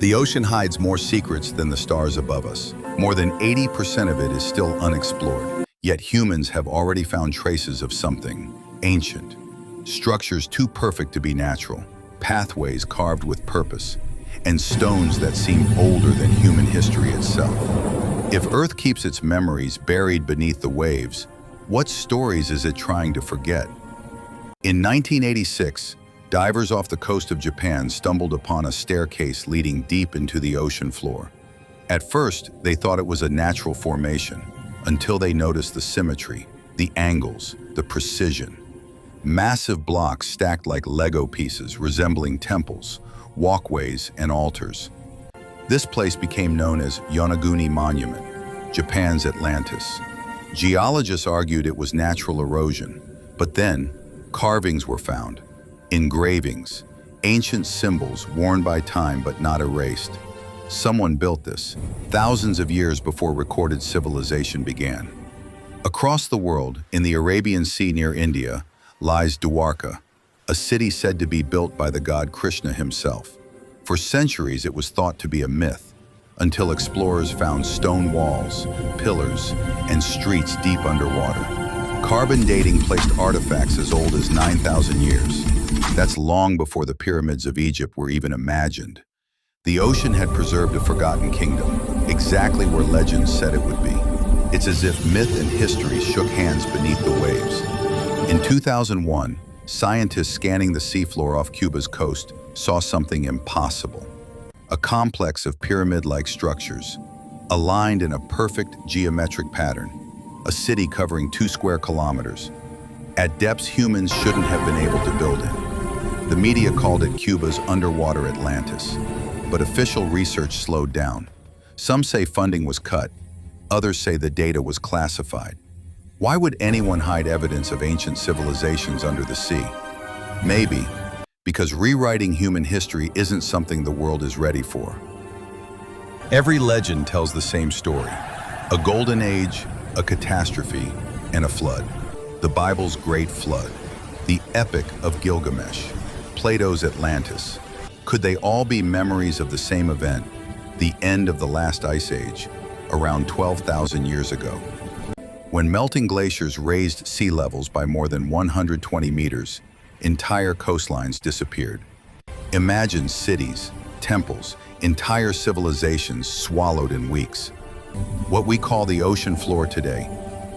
The ocean hides more secrets than the stars above us. More than 80% of it is still unexplored. Yet humans have already found traces of something ancient. Structures too perfect to be natural, pathways carved with purpose, and stones that seem older than human history itself. If Earth keeps its memories buried beneath the waves, what stories is it trying to forget? In 1986, divers off the coast of Japan stumbled upon a staircase leading deep into the ocean floor. At first, they thought it was a natural formation, until they noticed the symmetry, the angles, the precision. Massive blocks stacked like Lego pieces resembling temples, walkways, and altars. This place became known as Yonaguni Monument, Japan's Atlantis. Geologists argued it was natural erosion, but then carvings were found. Engravings, ancient symbols worn by time but not erased. Someone built this, thousands of years before recorded civilization began. Across the world, in the Arabian Sea near India, lies Dwarka, a city said to be built by the god Krishna himself. For centuries it was thought to be a myth, until explorers found stone walls, pillars, and streets deep underwater. Carbon dating placed artifacts as old as 9,000 years. That's long before the pyramids of Egypt were even imagined. The ocean had preserved a forgotten kingdom, exactly where legends said it would be. It's as if myth and history shook hands beneath the waves. In 2001, scientists scanning the seafloor off Cuba's coast saw something impossible. A complex of pyramid-like structures, aligned in a perfect geometric pattern, a city covering 2 square kilometers, at depths humans shouldn't have been able to build in. The media called it Cuba's underwater Atlantis, but official research slowed down. Some say funding was cut, others say the data was classified. Why would anyone hide evidence of ancient civilizations under the sea? Maybe because rewriting human history isn't something the world is ready for. Every legend tells the same story: a golden age, a catastrophe, and a flood. The Bible's Great Flood, the Epic of Gilgamesh, Plato's Atlantis. Could they all be memories of the same event, the end of the last ice age, around 12,000 years ago? When melting glaciers raised sea levels by more than 120 meters, entire coastlines disappeared. Imagine cities, temples, entire civilizations swallowed in weeks. What we call the ocean floor today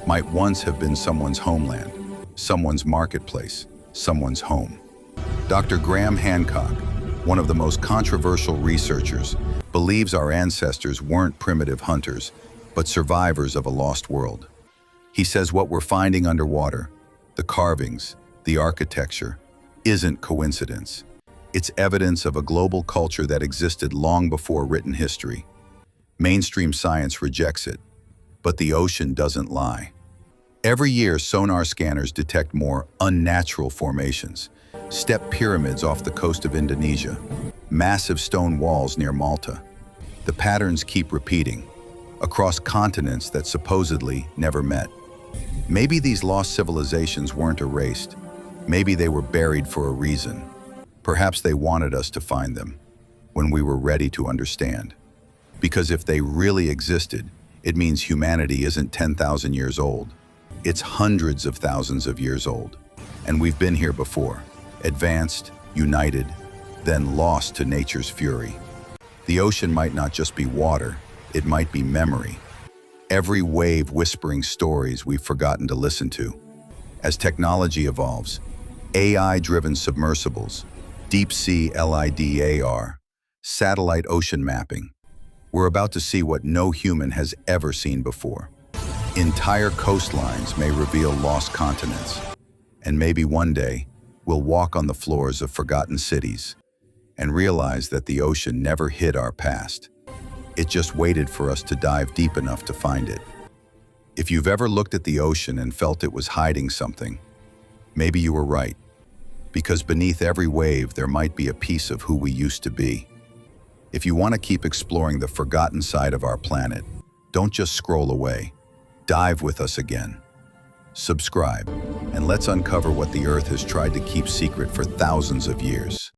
might once have been someone's homeland, someone's marketplace, someone's home. Dr. Graham Hancock, one of the most controversial researchers, believes our ancestors weren't primitive hunters, but survivors of a lost world. He says what we're finding underwater, the carvings, the architecture, isn't coincidence. It's evidence of a global culture that existed long before written history. Mainstream science rejects it, but the ocean doesn't lie. Every year, sonar scanners detect more unnatural formations. Step pyramids off the coast of Indonesia, massive stone walls near Malta. The patterns keep repeating, across continents that supposedly never met. Maybe these lost civilizations weren't erased. Maybe they were buried for a reason. Perhaps they wanted us to find them when we were ready to understand. Because if they really existed, it means humanity isn't 10,000 years old. It's hundreds of thousands of years old. And we've been here before, advanced, united, then lost to nature's fury. The ocean might not just be water, it might be memory. Every wave whispering stories we've forgotten to listen to. As technology evolves, AI-driven submersibles, deep-sea LIDAR, satellite ocean mapping, we're about to see what no human has ever seen before. Entire coastlines may reveal lost continents, and maybe one day we'll walk on the floors of forgotten cities and realize that the ocean never hid our past. It just waited for us to dive deep enough to find it. If you've ever looked at the ocean and felt it was hiding something, maybe you were right, because beneath every wave there might be a piece of who we used to be. If you want to keep exploring the forgotten side of our planet, don't just scroll away. Dive with us again. Subscribe, and let's uncover what the Earth has tried to keep secret for thousands of years.